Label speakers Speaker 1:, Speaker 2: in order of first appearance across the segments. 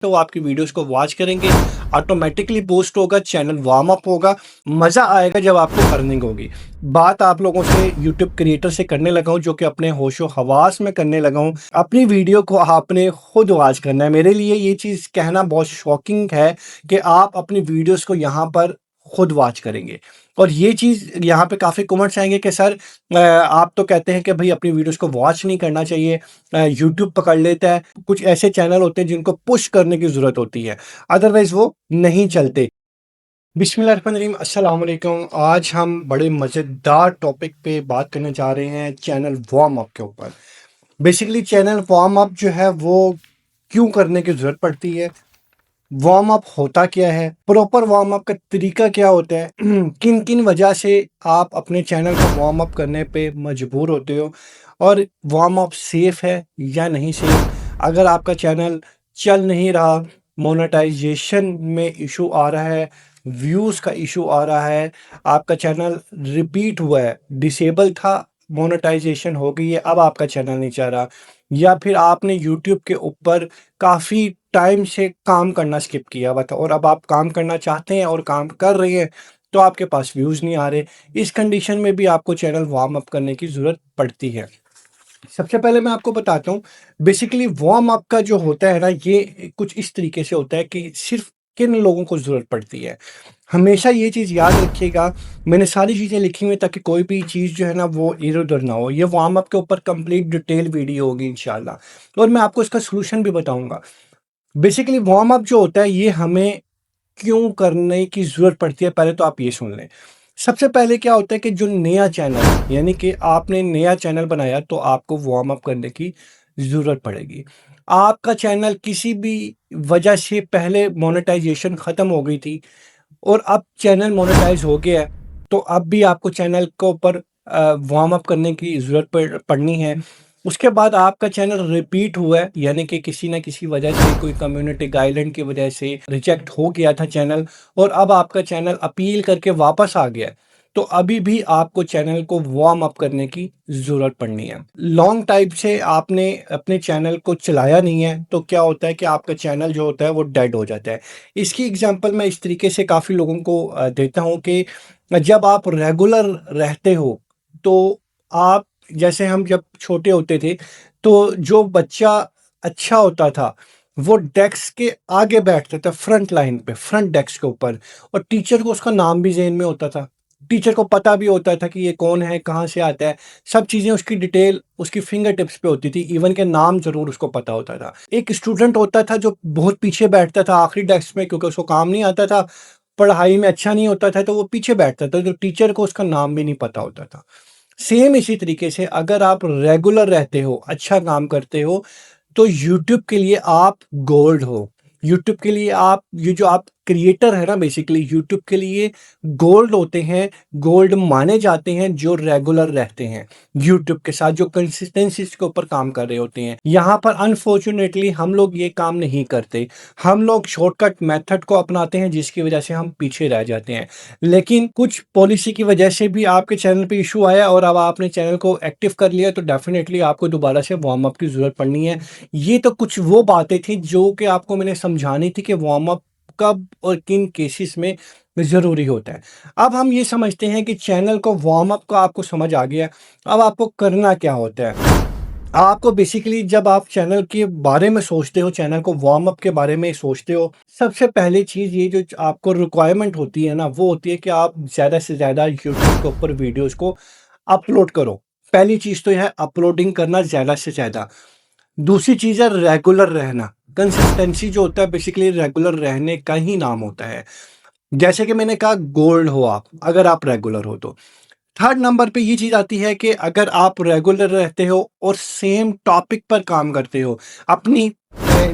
Speaker 1: तो वो आपकी वीडियोस को वॉच करेंगे, ऑटोमेटिकली बूस्ट होगा, चैनल वार्म अप होगा, मज़ा आएगा जब आपको अर्निंग होगी। बात आप लोगों से यूट्यूब क्रिएटर से करने लगा हूँ, जो कि अपने होशो हवास में करने लगा हूँ। अपनी वीडियो को आपने खुद वॉच करना है। मेरे लिए ये चीज़ कहना बहुत शॉकिंग है कि आप अपनी वीडियोस को यहाँ पर खुद वॉच करेंगे। और ये चीज़ यहाँ पे काफ़ी कमेंट्स आएंगे कि सर आप तो कहते हैं कि भाई अपनी वीडियोस को वॉच नहीं करना चाहिए, यूट्यूब पकड़ लेता है। कुछ ऐसे चैनल होते हैं जिनको पुश करने की ज़रूरत होती है, अदरवाइज़ वो नहीं चलते। बिस्मिल्लाहिर्रहमानिर्रहीम, अस्सलाम वालेकुम। आज हम बड़े मज़ेदार टॉपिक पे बात करने जा रहे हैं, चैनल वार्म अप के ऊपर। बेसिकली चैनल वार्म अप जो है वो क्यों करने की ज़रूरत पड़ती है, वार्म अप होता क्या है, प्रॉपर वार्म अप का तरीका क्या होता है, किन किन वजह से आप अपने चैनल को वार्म अप करने पे मजबूर होते हो, और वार्म अप सेफ है या नहीं सेफ। अगर आपका चैनल चल नहीं रहा, मोनेटाइजेशन में इशू आ रहा है, व्यूज़ का इशू आ रहा है, आपका चैनल रिपीट हुआ है, डिसेबल था, मोनेटाइजेशन हो गई है, अब आपका चैनल नहीं चल रहा, या फिर आपने यूट्यूब के ऊपर काफ़ी टाइम से काम करना स्किप किया हुआ था और अब आप काम करना चाहते हैं और काम कर रहे हैं, तो आपके पास व्यूज़ नहीं आ रहे। इस कंडीशन में भी आपको चैनल वार्म अप करने की ज़रूरत पड़ती है। सबसे पहले मैं आपको बताता हूँ, बेसिकली वार्म अप का जो होता है ना, ये कुछ इस तरीके से होता है कि सिर्फ किन लोगों को ज़रूरत पड़ती है। हमेशा ये चीज़ याद रखिएगा, मैंने सारी चीज़ें लिखी हुई हैं ताकि कोई भी चीज़ जो है ना वो इधर-उधर ना हो। ये वार्म अप के ऊपर कंप्लीट डिटेल वीडियो होगी इंशाल्लाह, और मैं आपको इसका सॉल्यूशन भी बताऊँगा। बेसिकली वार्म अप जो होता है ये हमें क्यों करने की ज़रूरत पड़ती है, पहले तो आप ये सुन लें। सबसे पहले क्या होता है कि जो नया चैनल है, यानी कि आपने नया चैनल बनाया, तो आपको वार्म अप करने की ज़रूरत पड़ेगी। आपका चैनल किसी भी वजह से पहले मोनेटाइजेशन ख़त्म हो गई थी और अब चैनल मोनेटाइज हो गया है, तो अब भी आपको चैनल के ऊपर वार्म अप करने की ज़रूरत पड़नी है। उसके बाद आपका चैनल रिपीट हुआ है, यानी कि किसी न किसी वजह से, कोई कम्युनिटी गाइडलाइन की वजह से रिजेक्ट हो गया था चैनल, और अब आपका चैनल अपील करके वापस आ गया है, तो अभी भी आपको चैनल को वार्म अप करने की ज़रूरत पड़नी है। लॉन्ग टाइम से आपने अपने चैनल को चलाया नहीं है, तो क्या होता है कि आपका चैनल जो होता है वो डेड हो जाता है। इसकी एग्जांपल मैं इस तरीके से काफ़ी लोगों को देता हूँ कि जब आप रेगुलर रहते हो, तो आप, जैसे हम जब छोटे होते थे, तो जो बच्चा अच्छा होता था, वो डेस्क के आगे बैठता था, फ्रंट लाइन पे, फ्रंट डेस्क के ऊपर, और टीचर को उसका नाम भी ज़हन में होता था। टीचर को पता भी होता था कि ये कौन है, कहाँ से आता है, सब चीज़ें उसकी डिटेल उसकी फिंगर टिप्स पे होती थी, इवन के नाम ज़रूर उसको पता होता था। एक स्टूडेंट होता था जो बहुत पीछे बैठता था आखिरी डेस्क में, क्योंकि उसको काम नहीं आता था, पढ़ाई में अच्छा नहीं होता था, तो वो पीछे बैठता था, तो टीचर को उसका नाम भी नहीं पता होता था। सेम इसी तरीके से अगर आप रेगुलर रहते हो, अच्छा काम करते हो, तो यूट्यूब के लिए आप गोल्ड हो। यूट्यूब के लिए आप, ये जो आप क्रिएटर है ना, बेसिकली यूट्यूब के लिए गोल्ड होते हैं, गोल्ड माने जाते हैं जो रेगुलर रहते हैं यूट्यूब के साथ, जो कंसिस्टेंसी के ऊपर काम कर रहे होते हैं। यहाँ पर अनफॉर्चुनेटली हम लोग ये काम नहीं करते, हम लोग शॉर्टकट मेथड को अपनाते हैं, जिसकी वजह से हम पीछे रह जाते हैं। लेकिन कुछ पॉलिसी की वजह से भी आपके चैनल पे इशू आया और अब आपने चैनल को एक्टिव कर लिया, तो डेफिनेटली आपको दोबारा से वार्म अप की ज़रूरत पड़नी है। ये तो कुछ वो बातें थी जो कि आपको मैंने समझानी थी कि वार्म अप कब और किन केसेस में ज़रूरी होता है। अब हम ये समझते हैं कि चैनल को वार्म अप का आपको समझ आ गया, अब आपको करना क्या होता है। आपको बेसिकली जब आप चैनल के बारे में सोचते हो, चैनल को वार्म अप के बारे में सोचते हो, सबसे पहली चीज़ ये जो आपको रिक्वायरमेंट होती है ना, वो होती है कि आप ज़्यादा से ज़्यादा यूट्यूब के ऊपर वीडियोज़ को अपलोड करो। पहली चीज़ तो यह है अपलोडिंग करना ज़्यादा से ज़्यादा। दूसरी चीज़ है रेगुलर रहना। कंसिस्टेंसी जो होता है बेसिकली रेगुलर रहने का ही नाम होता है। जैसे कि मैंने कहा, गोल्ड हो आप, अगर आप रेगुलर हो तो। थर्ड नंबर पे ये चीज़ आती है कि अगर आप रेगुलर रहते हो और सेम टॉपिक पर काम करते हो, अपनी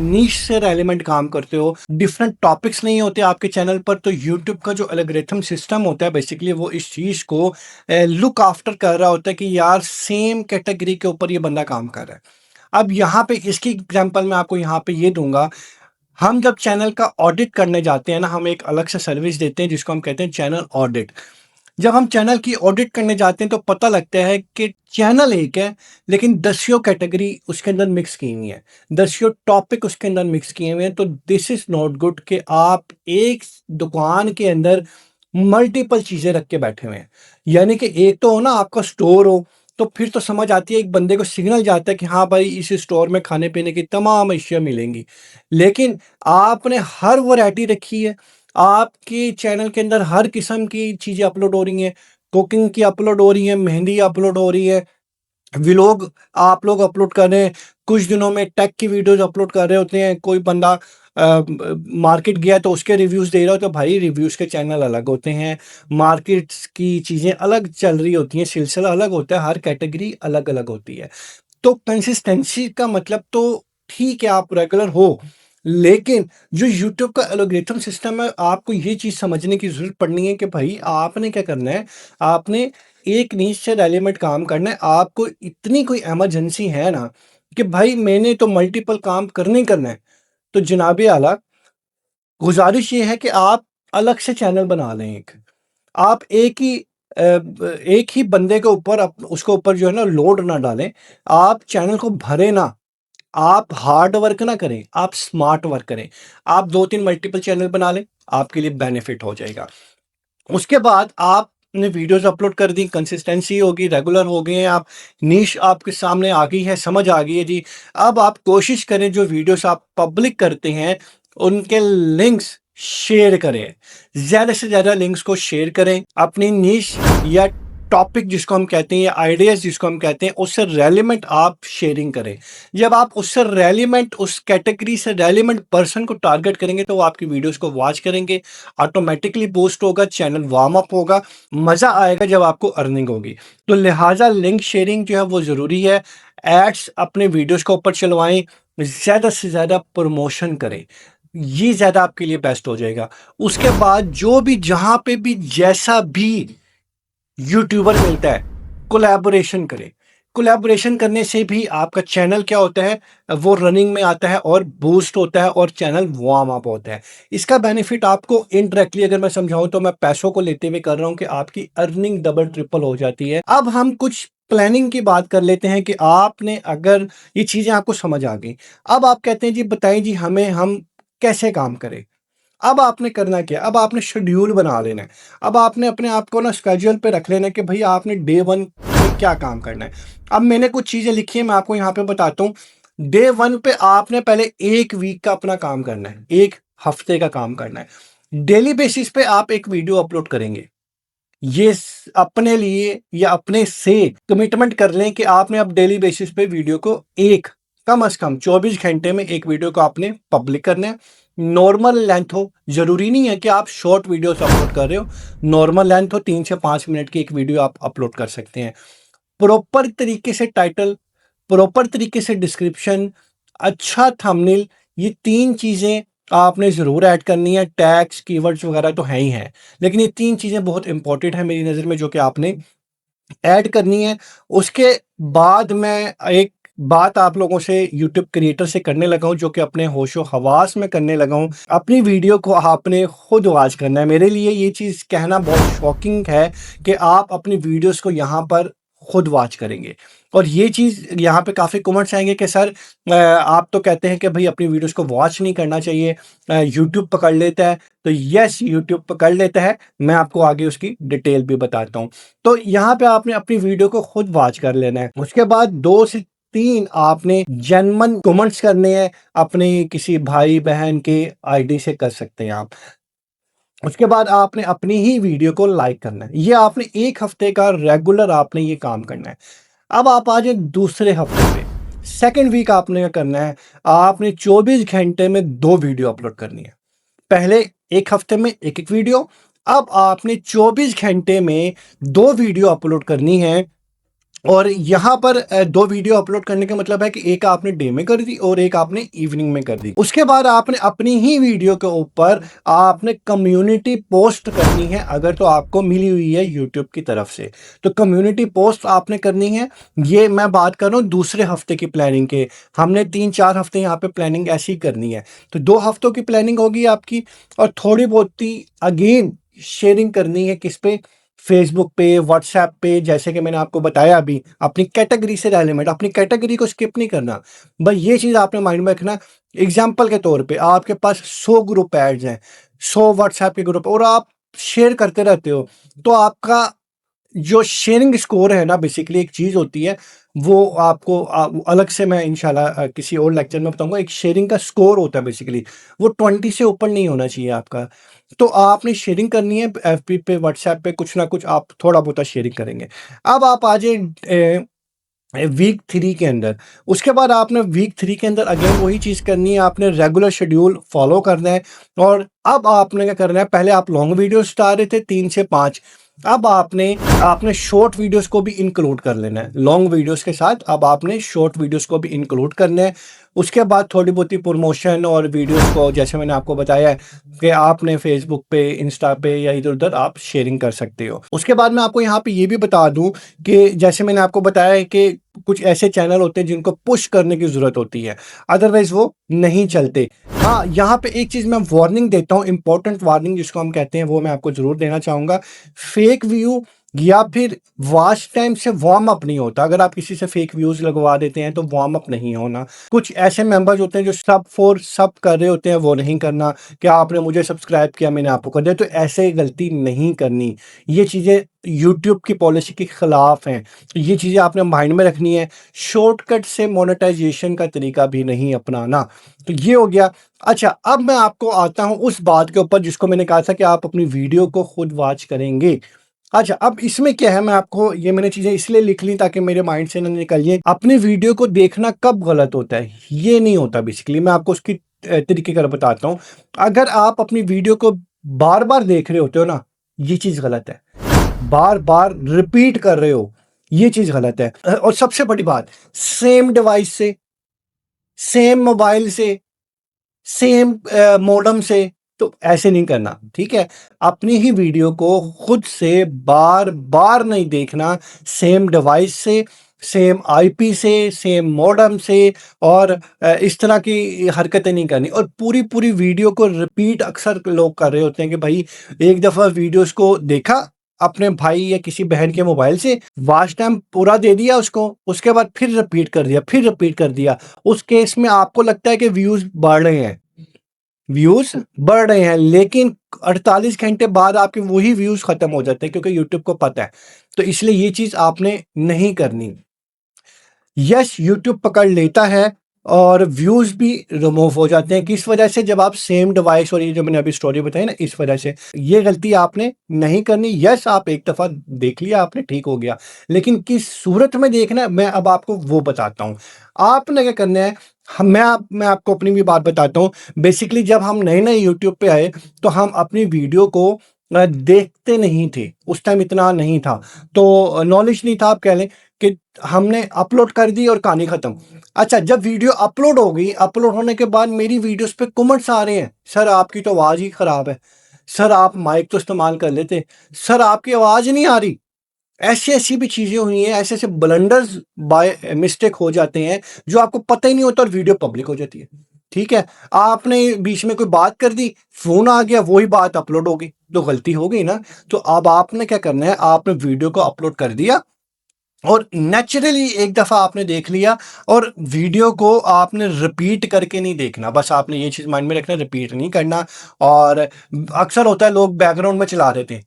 Speaker 1: नीश से रेलेवेंट काम करते हो, डिफरेंट टॉपिक्स नहीं होते आपके चैनल पर, तो यूट्यूब का जो एल्गोरिथम सिस्टम होता है बेसिकली वो इस चीज़ को लुक आफ्टर कर रहा होता है कि यार सेम कैटेगरी के ऊपर ये बंदा काम कर रहा है। अब यहाँ पे इसकी एग्जांपल मैं आपको यहाँ पे ये दूंगा। हम जब चैनल का ऑडिट करने जाते हैं ना, हम एक अलग से सर्विस देते हैं जिसको हम कहते हैं चैनल ऑडिट। जब हम चैनल की ऑडिट करने जाते हैं तो पता लगता है कि चैनल एक है, लेकिन दसियों कैटेगरी उसके अंदर मिक्स की हुई है, दसियों टॉपिक उसके अंदर मिक्स किए हुए हैं। तो दिस इज नॉट गुड कि आप एक दुकान के अंदर मल्टीपल चीजें रख के बैठे हुए हैं। यानी कि एक तो हो ना आपका स्टोर हो, तो फिर तो समझ आती है, एक बंदे को सिग्नल जाता है कि हाँ भाई इस स्टोर में खाने पीने की तमाम अशिया मिलेंगी। लेकिन आपने हर वैरायटी रखी है, आपके चैनल के अंदर हर किस्म की चीज़ें अपलोड हो रही हैं, कुकिंग की अपलोड हो रही है, मेहंदी अपलोड हो रही है, व्लॉग आप लोग अपलोड कर रहे हैं, कुछ दिनों में टेक की वीडियोस अपलोड कर रहे होते हैं, कोई बंदा मार्केट गया तो उसके रिव्यूज़ दे रहा हो, तो भाई रिव्यूज़ के चैनल अलग होते हैं, मार्केट्स की चीज़ें अलग चल रही होती हैं, सिलसिला अलग होता है, हर कैटेगरी अलग अलग होती है। तो कंसिस्टेंसी का मतलब तो ठीक है आप रेगुलर हो, लेकिन जो यूट्यूब का एल्गोरिथम सिस्टम है, आपको ये चीज़ समझने की ज़रूरत पड़नी है कि भाई आपने क्या करना है, आपने एक नीश से रेलिवेंट काम करना है। आपको इतनी कोई इमरजेंसी है ना कि भाई मैंने तो मल्टीपल काम करना ही करना है, तो जनाबे आला गुज़ारिश ये है कि आप अलग से चैनल बना लें एक। आप एक ही बंदे के ऊपर उसके ऊपर जो है ना लोड ना डालें, आप चैनल को भरें ना, आप हार्ड वर्क ना करें, आप स्मार्ट वर्क करें। आप 2-3 मल्टीपल चैनल बना लें, आपके लिए बेनिफिट हो जाएगा। उसके बाद आपने वीडियोज़ अपलोड कर दी, कंसिस्टेंसी होगी, रेगुलर हो गए हैं आप, नीश आपके सामने आ गई है, समझ आ गई है जी। अब आप कोशिश करें जो वीडियोज़ आप पब्लिक करते हैं, उनके लिंक्स शेयर करें। ज़्यादा से ज़्यादा लिंक्स को शेयर करें। अपनी नीश या टॉपिक जिसको हम कहते हैं या आइडियाज़ जिसको हम कहते हैं, उससे रेलेवेंट आप शेयरिंग करें। जब आप उससे रेलेवेंट उस कैटेगरी से रेलेवेंट पर्सन को टारगेट करेंगे, तो वो आपकी वीडियोज़ को वॉच करेंगे, ऑटोमेटिकली बूस्ट होगा, चैनल वार्म अप होगा, मज़ा आएगा जब आपको अर्निंग होगी। तो लिहाजा लिंक शेयरिंग जो है वो ज़रूरी है। एड्स अपने वीडियोज़ के ऊपर चलवाएँ, ज़्यादा से ज़्यादा प्रमोशन करें, ये ज़्यादा आपके लिए बेस्ट हो जाएगा। उसके बाद जो भी जहाँ पे भी जैसा भी यूट्यूबर मिलता है, कोलैबोरेशन करें। कोलैबोरेशन करने से भी आपका चैनल क्या होता है, वो रनिंग में आता है और बूस्ट होता है और चैनल वार्म अप होता है। इसका बेनिफिट आपको इनडायरेक्टली अगर मैं समझाऊँ तो मैं पैसों को लेते हुए कर रहा हूँ कि आपकी अर्निंग डबल ट्रिपल हो जाती है। अब हम कुछ प्लानिंग की बात कर लेते हैं कि आपने अगर ये चीज़ें आपको समझ आ गई, अब आप कहते हैं जी बताइए जी हमें हम कैसे काम करें? अब आपने करना क्या है? अब आपने शेड्यूल बना लेना है। अब आपने अपने आप को ना स्केड्यूल पे रख लेना है कि भई आपने डे 1 पे क्या काम करना है। अब मैंने कुछ चीज़ें लिखी हैं, मैं आपको यहाँ पे बताता हूँ। डे 1 पे आपने पहले 1 वीक का अपना काम करना है, 1 हफ्ते का काम करना है। डेली बेसिस पे आप एक वीडियो अपलोड करेंगे। ये अपने लिए या अपने से कमिटमेंट कर लें कि आपने अब डेली बेसिस पे वीडियो को एक कम से कम 24 घंटे में एक वीडियो को आपने पब्लिक करना है। नॉर्मल लेंथ हो, जरूरी नहीं है कि आप शॉर्ट वीडियोस अपलोड कर रहे हो। नॉर्मल लेंथ हो, 3 से 5 मिनट की एक वीडियो आप अपलोड कर सकते हैं। प्रॉपर तरीके से टाइटल, प्रॉपर तरीके से डिस्क्रिप्शन, अच्छा थंबनेल, ये 3 चीज़ें आपने ज़रूर ऐड करनी है। टैग्स, कीवर्ड्स वगैरह तो हैं ही हैं, लेकिन ये 3 चीज़ें बहुत इंपॉर्टेंट हैं मेरी नज़र में जो कि आपने ऐड करनी है। उसके बाद मैं एक बात आप लोगों से यूट्यूब क्रिएटर से करने लगा हूँ, जो कि अपने होशो-हवास में करने लगा हूँ। अपनी वीडियो को आपने खुद वॉच करना है। मेरे लिए ये चीज़ कहना बहुत शॉकिंग है कि आप अपनी वीडियोज़ को यहाँ पर खुद वॉच करेंगे। और ये चीज़ यहाँ पे काफ़ी कमेंट्स आएँगे कि सर आप तो कहते हैं कि भई अपनी वीडियोज़ को वॉच नहीं करना चाहिए, यूट्यूब पकड़ लेता है। तो यस, यूट्यूब पकड़ लेता है। मैं आपको आगे उसकी डिटेल भी बताता हूँ। तो यहाँ पे आपने अपनी वीडियो को खुद वॉच कर लेना है। उसके बाद 2 से 3 आपने जेन्युइन कमेंट्स करने हैं, अपने किसी भाई-बहन के आईडी से कर सकते हैं आप। उसके बाद आपने अपनी ही वीडियो को लाइक करना है। ये आपने 1 हफ्ते का रेगुलर आपने ये काम करना है। अब आप आ जाएँ दूसरे हफ्ते पे। सेकंड वीक आपने क्या करना है, आपने 24 घंटे में 2 वीडियो अपलोड करनी है। पहले 1 हफ्ते में 1-1 वीडियो, अब आपने 24 घंटे में 2 वीडियो अपलोड करनी है। और यहाँ पर 2 वीडियो अपलोड करने का मतलब है कि एक आपने डे में कर दी और एक आपने इवनिंग में कर दी। उसके बाद आपने अपनी ही वीडियो के ऊपर आपने कम्युनिटी पोस्ट करनी है, अगर तो आपको मिली हुई है यूट्यूब की तरफ से। तो कम्युनिटी पोस्ट आपने करनी है। ये मैं बात कर रहा हूँ दूसरे हफ्ते की प्लानिंग के। हमने 3-4 हफ्ते यहाँ पे प्लानिंग ऐसी ही करनी है। तो 2 हफ्तों की प्लानिंग होगी आपकी, और थोड़ी बहुत ही अगेन शेयरिंग करनी है किस पे? फेसबुक पे, व्हाट्सएप पे, जैसे कि मैंने आपको बताया अभी, अपनी कैटेगरी से रिलेवेंट, अपनी कैटेगरी को स्किप नहीं करना। बस ये चीज़ आपने माइंड में रखना। एग्ज़ाम्पल के तौर पे आपके पास 100 ग्रुप ऐड्स हैं, 100 व्हाट्सएप के ग्रुप और आप शेयर करते रहते हो, तो आपका जो शेयरिंग स्कोर है ना, बेसिकली एक चीज़ होती है, वो आपको अलग से मैं इंशाल्लाह किसी और लेक्चर में बताऊँगा। एक शेयरिंग का स्कोर होता है बेसिकली, वो 20 से ऊपर नहीं होना चाहिए आपका। तो आपने शेयरिंग करनी है एफबी पे, व्हाट्सएप पे, कुछ ना कुछ आप थोड़ा बहुत शेयरिंग करेंगे। अब आप आ जाइए वीक 3 के अंदर। उसके बाद आपने वीक 3 के अंदर अगेन वही चीज़ करनी है, आपने रेगुलर शेड्यूल फॉलो करना है। और अब आपने क्या करना है, पहले आप लॉन्ग वीडियोस डाल रहे थे 3 से 5, अब आपने आपने शॉर्ट वीडियोस को भी इंक्लूड कर लेना है। लॉन्ग वीडियोस के साथ अब आपने शॉर्ट वीडियोस को भी इंक्लूड करना है। उसके बाद थोड़ी बहुत ही प्रमोशन और वीडियोस को, जैसे मैंने आपको बताया है कि आपने फेसबुक पे, इंस्टा पे या इधर उधर आप शेयरिंग कर सकते हो। उसके बाद मैं आपको यहाँ पे ये भी बता दूं कि जैसे मैंने आपको बताया है कि कुछ ऐसे चैनल होते हैं जिनको पुश करने की ज़रूरत होती है, अदरवाइज़ वो नहीं चलते। हाँ, यहाँ पे एक चीज़ मैं वार्निंग देता हूँ, इम्पोर्टेंट वार्निंग जिसको हम कहते हैं, वो मैं आपको ज़रूर देना चाहूँगा। फेक व्यू या फिर वॉच टाइम से वार्म अप नहीं होता। अगर आप किसी से फेक व्यूज़ लगवा देते हैं तो वार्म अप नहीं होना। कुछ ऐसे मेंबर्स होते हैं जो सब फॉर सब कर रहे होते हैं, वो नहीं करना। क्या आपने मुझे सब्सक्राइब किया, मैंने आपको कर दिया, तो ऐसे गलती नहीं करनी। ये चीज़ें यूट्यूब की पॉलिसी के खिलाफ हैं। ये चीज़ें आपने माइंड में रखनी है। शॉर्टकट से मोनेटाइजेशन का तरीका भी नहीं अपनाना। तो ये हो गया। अच्छा, अब मैं आपको आता हूँ उस बात के ऊपर जिसको मैंने कहा था कि आप अपनी वीडियो को खुद वॉच करेंगे। अच्छा, अब इसमें क्या है, मैं आपको ये मैंने चीज़ें इसलिए लिख ली ताकि मेरे माइंड से ना निकल जाए। अपनी वीडियो को देखना कब गलत होता है, ये नहीं होता बेसिकली। मैं आपको उसकी तरीक़ेकार बताता हूँ। अगर आप अपनी वीडियो को बार-बार देख रहे होते हो ना, ये चीज़ गलत है। बार-बार रिपीट कर रहे हो, ये चीज़ गलत है। और सबसे बड़ी बात, सेम डिवाइस से, सेम मोबाइल से, सेम मॉडेम से, तो ऐसे नहीं करना, ठीक है? अपनी ही वीडियो को खुद से बार-बार नहीं देखना, सेम डिवाइस से, सेम आईपी से, सेम मॉडेम से, और इस तरह की हरकतें नहीं करनी। और पूरी-पूरी वीडियो को रिपीट अक्सर लोग कर रहे होते हैं कि भाई एक दफ़ा वीडियोज़ को देखा अपने भाई या किसी बहन के मोबाइल से, वॉच टाइम पूरा दे दिया उसको, उसके बाद फिर रिपीट कर दिया, फिर रिपीट कर दिया। उस केस में आपको लगता है कि व्यूज़ बढ़ रहे हैं, व्यूज़ बढ़ रहे हैं, लेकिन 48 घंटे बाद आपके वही व्यूज़ खत्म हो जाते हैं, क्योंकि यूट्यूब को पता है। तो इसलिए ये चीज़ आपने नहीं करनी। यस, यूट्यूब पकड़ लेता है और व्यूज़ भी रिमूव हो जाते हैं। किस वजह से? जब आप सेम डिवाइस, और ये जो मैंने अभी स्टोरी बताई ना, इस वजह से। ये गलती आपने नहीं करनी। यस, आप एक दफ़ा देख लिया आपने, ठीक हो गया, लेकिन किस सूरत में देखना है, मैं अब आपको वो बताता हूँ। आपने क्या करना है, मैं आपको अपनी भी बात बताता हूँ। बेसिकली जब हम नए-नए यूट्यूब पे आए, तो हम अपनी वीडियो को देखते नहीं थे। उस टाइम इतना नहीं था, तो नॉलेज नहीं था, आप कह लें कि हमने अपलोड कर दी और कहानी खत्म। अच्छा, जब वीडियो अपलोड हो गई, अपलोड होने के बाद मेरी वीडियोस पे कमेंट्स आ रहे हैं, सर आपकी तो आवाज़ ही खराब है, सर आप माइक तो इस्तेमाल कर लेते, सर आपकी आवाज़ नहीं आ रही। ऐसी-ऐसी भी चीज़ें हुई हैं, ऐसे-ऐसे ब्लंडर्स बाय मिस्टेक हो जाते हैं, जो आपको पता ही नहीं होता और वीडियो पब्लिक हो जाती है। ठीक है? आपने बीच में कोई बात कर दी, फ़ोन आ गया, वही बात अपलोड हो गई, तो गलती हो गई ना। तो अब आपने क्या करना है, आपने वीडियो को अपलोड कर दिया और नेचुरली एक दफ़ा आपने देख लिया, और वीडियो को आपने रिपीट करके नहीं देखना। बस आपने ये चीज़ माइंड में रखना, रिपीट नहीं करना। और अक्सर होता है लोग बैकग्राउंड में चला देते हैं,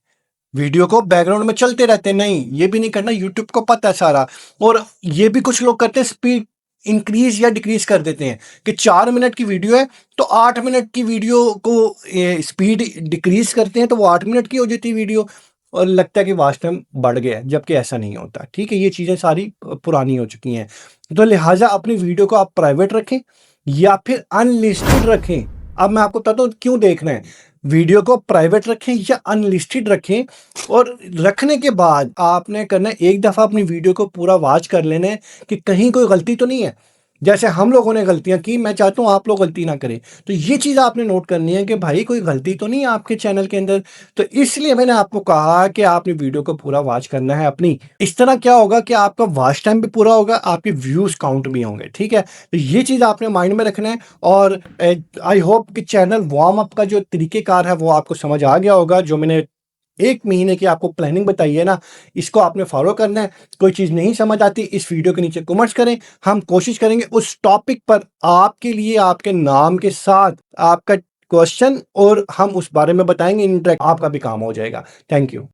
Speaker 1: वीडियो को बैकग्राउंड में चलते रहते हैं, नहीं, ये भी नहीं करना, यूट्यूब को पता है सारा। और ये भी कुछ लोग करते हैं, स्पीड इंक्रीज़ या डिक्रीज़ कर देते हैं कि 4 मिनट की वीडियो है, तो 8 मिनट की वीडियो को स्पीड डिक्रीज़ करते हैं, तो वो 8 मिनट की हो जाती है वीडियो, और लगता है कि वॉच टाइम बढ़ गया है, जबकि ऐसा नहीं होता। ठीक है? ये चीज़ें सारी पुरानी हो चुकी हैं। तो लिहाज़ा अपनी वीडियो को आप प्राइवेट रखें या फिर अनलिस्टेड रखें। अब मैं आपको बताता हूँ क्यों देखना है। वीडियो को प्राइवेट रखें या अनलिस्टेड रखें, और रखने के बाद आपने करना है, एक दफ़ा अपनी वीडियो को पूरा वॉच कर लेना है कि कहीं कोई गलती तो नहीं है। जैसे हम लोगों ने गलतियाँ की, मैं चाहता हूँ आप लोग गलती ना करें। तो ये चीज़ आपने नोट करनी है कि भाई कोई गलती तो नहीं है आपके चैनल के अंदर। तो इसलिए मैंने आपको कहा कि आपने वीडियो को पूरा वॉच करना है अपनी। इस तरह क्या होगा कि आपका वॉच टाइम भी पूरा होगा, आपके व्यूज़ काउंट भी होंगे, ठीक है? तो ये चीज़ आपने माइंड में रखना है। और आई होप कि चैनल वार्म अप का जो तरीक़ेकार है वो आपको समझ आ गया होगा, जो मैंने 1 महीने की आपको प्लानिंग बताई है ना, इसको आपने फॉलो करना है। कोई चीज़ नहीं समझ आती, इस वीडियो के नीचे कमेंट्स करें, हम कोशिश करेंगे उस टॉपिक पर आपके लिए आपके नाम के साथ आपका क्वेश्चन और हम उस बारे में बताएँगे, इंटरेक्ट आपका भी काम हो जाएगा। Thank you.